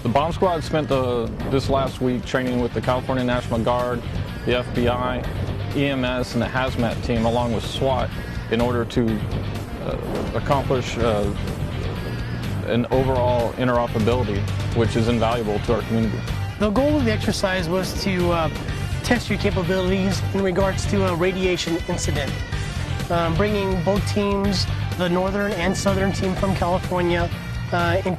The bomb squad spent this last week training with the California National Guard, the FBI, EMS, and the hazmat team, along with SWAT, in order to accomplish an overall interoperability, which is invaluable to our community. The goal of the exercise was to test your capabilities in regards to a radiation incident. Bringing both teams, the northern and southern team from California, in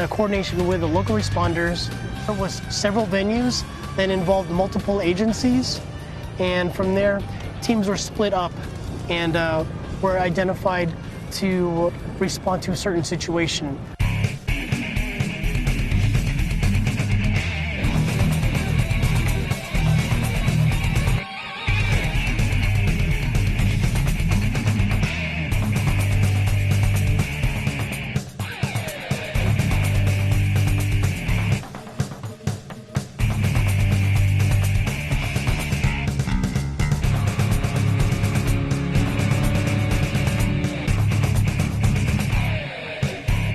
coordination with the local responders. There was several venues that involved multiple agencies, and from there, teams were split up and were identified to respond to a certain situation.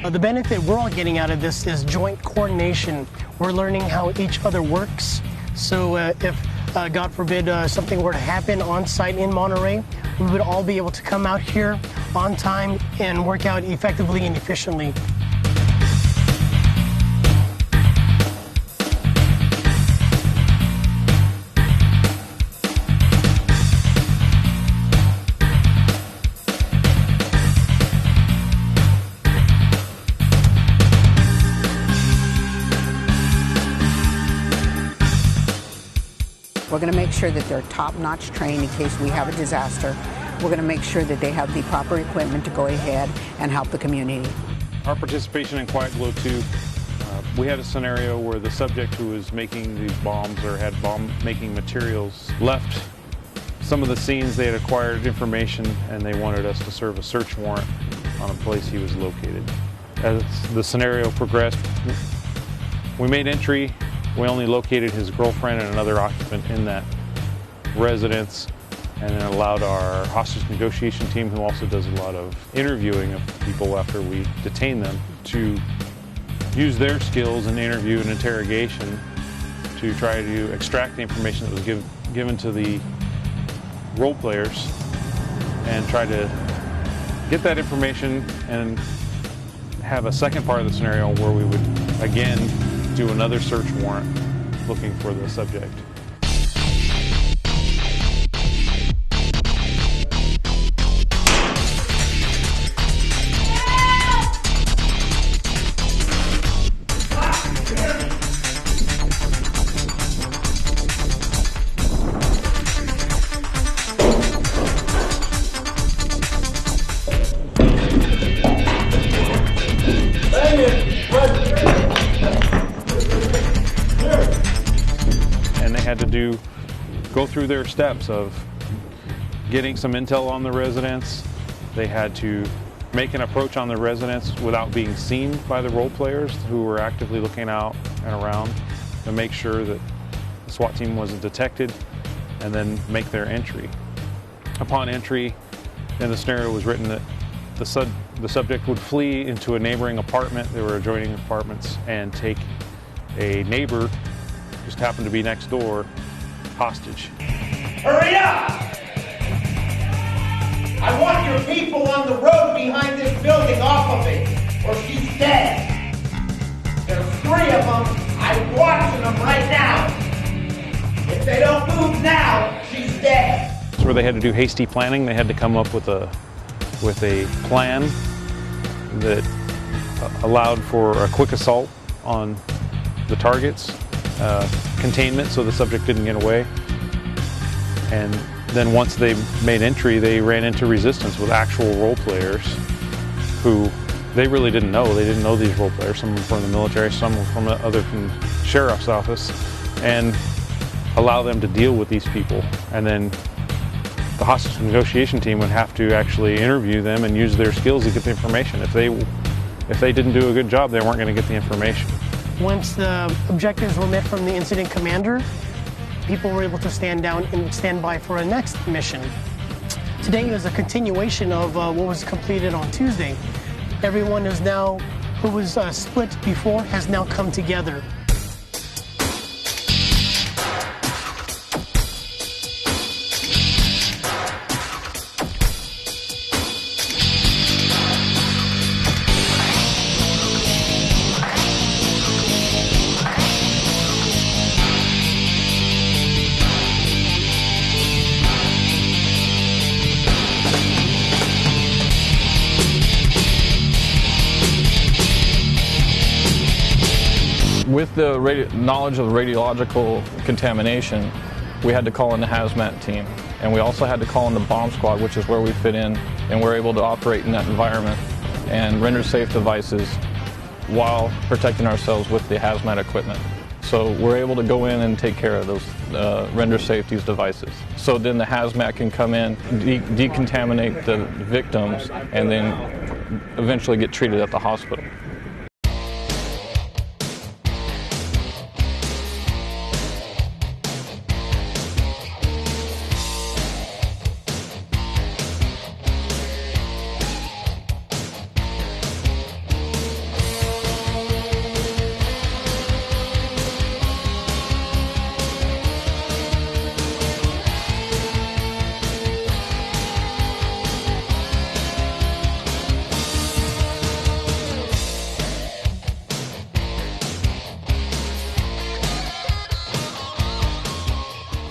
The benefit we're all getting out of this is joint coordination. We're learning how each other works. So if, God forbid, something were to happen on site in Monterey, we would all be able to come out here on time and work out effectively and efficiently. We're going to make sure that they're top-notch trained in case we have a disaster. We're going to make sure that they have the proper equipment to go ahead and help the community. Our participation in Quiet Glow 2, we had a scenario where the subject who was making these bombs or had bomb-making materials left some of the scenes. They had acquired information and they wanted us to serve a search warrant on a place he was located. As the scenario progressed, we made entry. We only located his girlfriend and another occupant in that residence, and then allowed our hostage negotiation team, who also does a lot of interviewing of people after we detain them, to use their skills in interview and interrogation to try to extract the information that was given to the role players and try to get that information and have a second part of the scenario where we would again do another search warrant looking for the subject. Had to go through their steps of getting some intel on the residents. They had to make an approach on the residents without being seen by the role players who were actively looking out and around to make sure that the SWAT team wasn't detected, and then make their entry. Upon entry, and the scenario was written that the subject would flee into a neighboring apartment. There were adjoining apartments, and take a neighbor, just happened to be next door, hostage. Hurry up! I want your people on the road behind this building off of it, or she's dead. There's 3 of them. I'm watching them right now. If they don't move now, she's dead. That's where they had to do hasty planning. They had to come up with a plan that allowed for a quick assault on the targets. Containment so the subject didn't get away, and then once they made entry, they ran into resistance with actual role players who they really didn't know. They didn't know these role players. Some were from the military, some were from the sheriff's office, and allow them to deal with these people. And then the hostage negotiation team would have to actually interview them and use their skills to get the information. If they didn't do a good job, they weren't going to get the information. Once the objectives were met from the incident commander, people were able to stand down and stand by for a next mission. Today is a continuation of what was completed on Tuesday. Everyone is now who was split before has now come together. With the knowledge of radiological contamination, we had to call in the hazmat team, and we also had to call in the bomb squad, which is where we fit in, and we're able to operate in that environment and render safe devices while protecting ourselves with the hazmat equipment. So we're able to go in and take care of those, render safe these devices. So then the hazmat can come in, decontaminate the victims, and then eventually get treated at the hospital.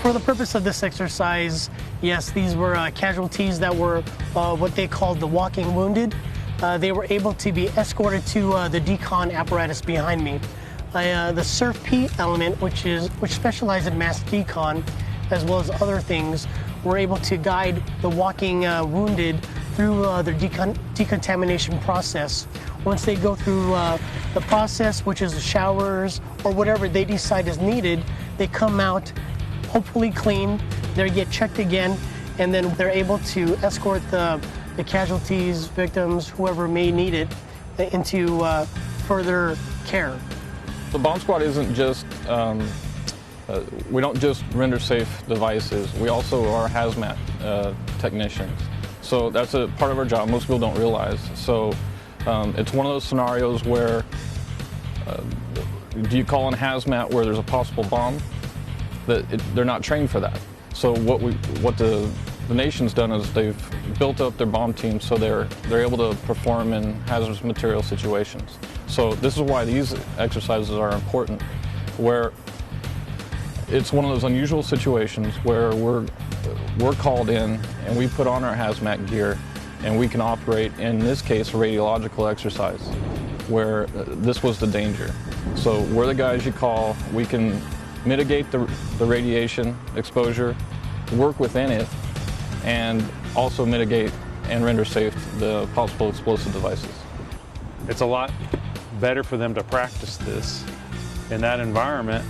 For the purpose of this exercise, yes, these were casualties that were what they called the walking wounded. They were able to be escorted to the decon apparatus behind me. The SURF-P element, which specializes in mass decon, as well as other things, were able to guide the walking wounded through their decontamination process. Once they go through the process, which is the showers or whatever they decide is needed, they come out hopefully clean, they get checked again, and then they're able to escort the casualties, victims, whoever may need it, into further care. The bomb squad isn't just, we don't just render safe devices, we also are hazmat technicians. So that's a part of our job most people don't realize. So it's one of those scenarios where, do you call in hazmat where there's a possible bomb? They're not trained for that. So what the nation's done is they've built up their bomb team so they're able to perform in hazardous material situations. So this is why these exercises are important, where it's one of those unusual situations where we're called in and we put on our hazmat gear and we can operate, in this case, a radiological exercise, where this was the danger. So we're the guys you call. We can mitigate the radiation exposure, work within it, and also mitigate and render safe the possible explosive devices. It's a lot better for them to practice this in that environment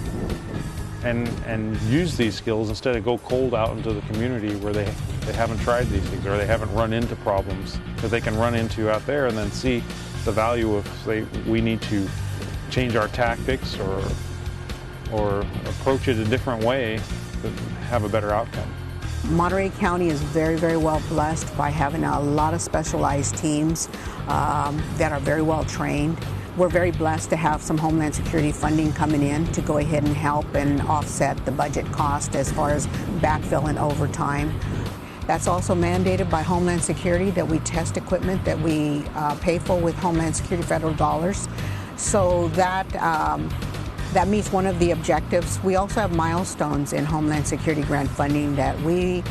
and use these skills instead of go cold out into the community where they haven't tried these things or they haven't run into problems that they can run into out there and then see the value of, say, we need to change our tactics or approach it a different way to have a better outcome. Monterey County is very, very well blessed by having a lot of specialized teams that are very well trained. We're very blessed to have some Homeland Security funding coming in to go ahead and help and offset the budget cost as far as backfill and overtime. That's also mandated by Homeland Security that we test equipment that we pay for with Homeland Security federal dollars. So that meets one of the objectives. We also have milestones in Homeland Security grant funding that we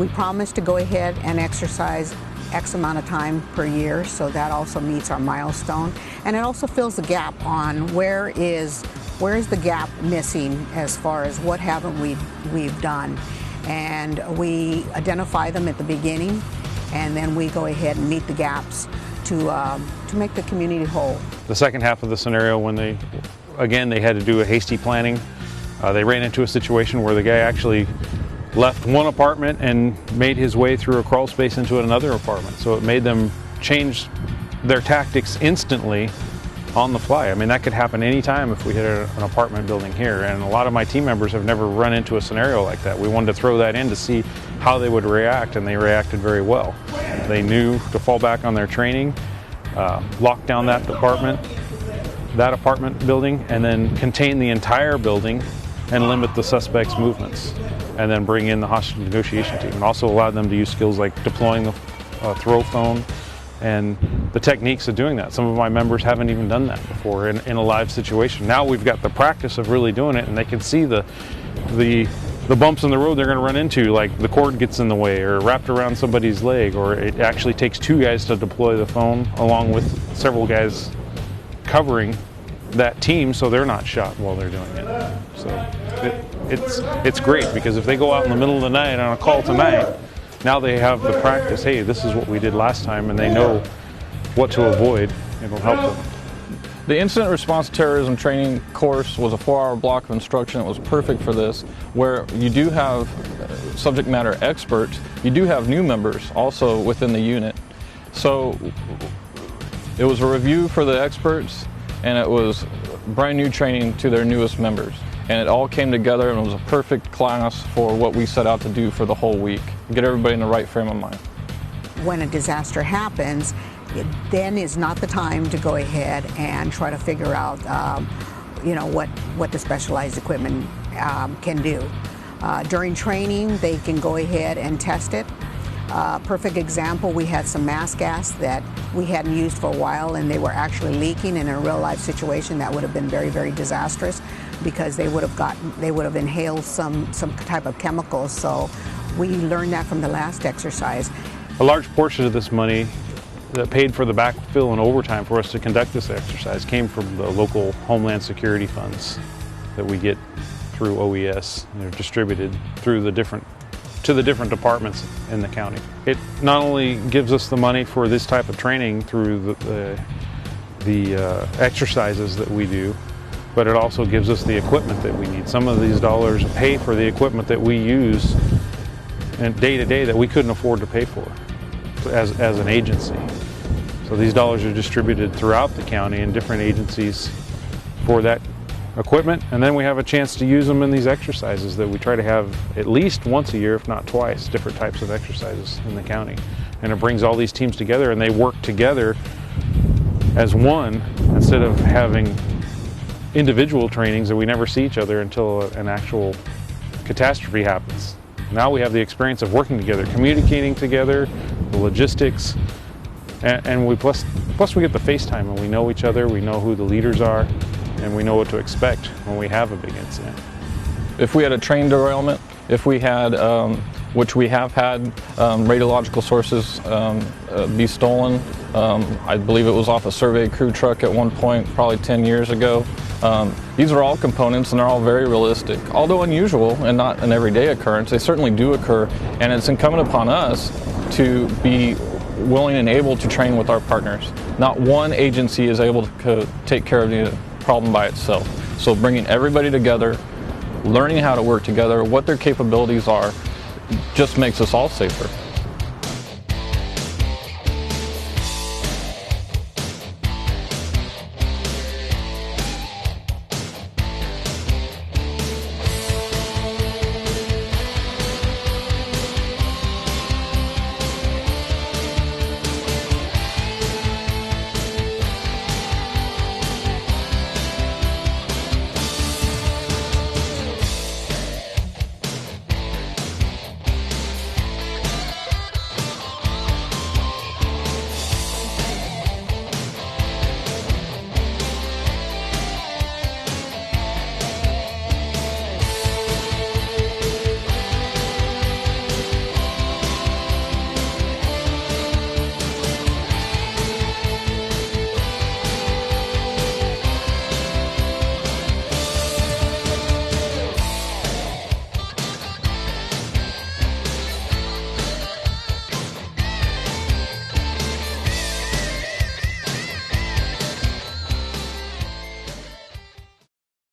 promise to go ahead and exercise X amount of time per year, so that also meets our milestone. And it also fills the gap on where is the gap missing as far as what haven't we've done. And we identify them at the beginning, and then we go ahead and meet the gaps to make the community whole. The second half of the scenario, when they had to do a hasty planning. They ran into a situation where the guy actually left one apartment and made his way through a crawl space into another apartment. So it made them change their tactics instantly on the fly. I mean, that could happen anytime if we hit an apartment building here. And a lot of my team members have never run into a scenario like that. We wanted to throw that in to see how they would react, and they reacted very well. They knew to fall back on their training, lock down that apartment building, and then contain the entire building and limit the suspects' movements, and then bring in the hostage negotiation team, and also allow them to use skills like deploying the throw phone and the techniques of doing that. Some of my members haven't even done that before in a live situation. Now we've got the practice of really doing it, and they can see the bumps in the road they're going to run into, like the cord gets in the way or wrapped around somebody's leg, or it actually takes 2 guys to deploy the phone along with several guys covering that team so they're not shot while they're doing it. So it's great, because if they go out in the middle of the night on a call tonight, now they have the practice, hey, this is what we did last time, and they know what to avoid. It'll help them. The Incident Response Terrorism Training course was a 4-hour block of instruction. It was perfect for this, where you do have subject matter experts. You do have new members also within the unit. So it was a review for the experts, and it was brand new training to their newest members. And it all came together, and it was a perfect class for what we set out to do for the whole week. Get everybody in the right frame of mind. When a disaster happens, then is not the time to go ahead and try to figure out, what the specialized equipment can do. During training, they can go ahead and test it. Perfect example, we had some mass gas that we hadn't used for a while, and they were actually leaking. In a real life situation, that would have been very, very disastrous, because they would have inhaled some type of chemicals. So we learned that from the last exercise. A large portion of this money that paid for the backfill and overtime for us to conduct this exercise came from the local Homeland Security funds that we get through OES. They're distributed through to the different departments in the county. It not only gives us the money for this type of training through the exercises that we do, but it also gives us the equipment that we need. Some of these dollars pay for the equipment that we use day to day that we couldn't afford to pay for as an agency. So these dollars are distributed throughout the county in different agencies for that equipment, and then we have a chance to use them in these exercises that we try to have at least once a year, if not twice, different types of exercises in the county. And it brings all these teams together, and they work together as one, instead of having individual trainings that we never see each other until an actual catastrophe happens. Now we have the experience of working together, communicating together, the logistics, and plus we get the FaceTime, and we know each other, we know who the leaders are, and we know what to expect when we have a big incident. If we had a train derailment, if we had, which we have had, radiological sources be stolen, I believe it was off a survey crew truck at one point, probably 10 years ago. These are all components, and they're all very realistic. Although unusual and not an everyday occurrence, they certainly do occur, and it's incumbent upon us to be willing and able to train with our partners. Not one agency is able to take care of the problem by itself. So bringing everybody together, learning how to work together, what their capabilities are, just makes us all safer.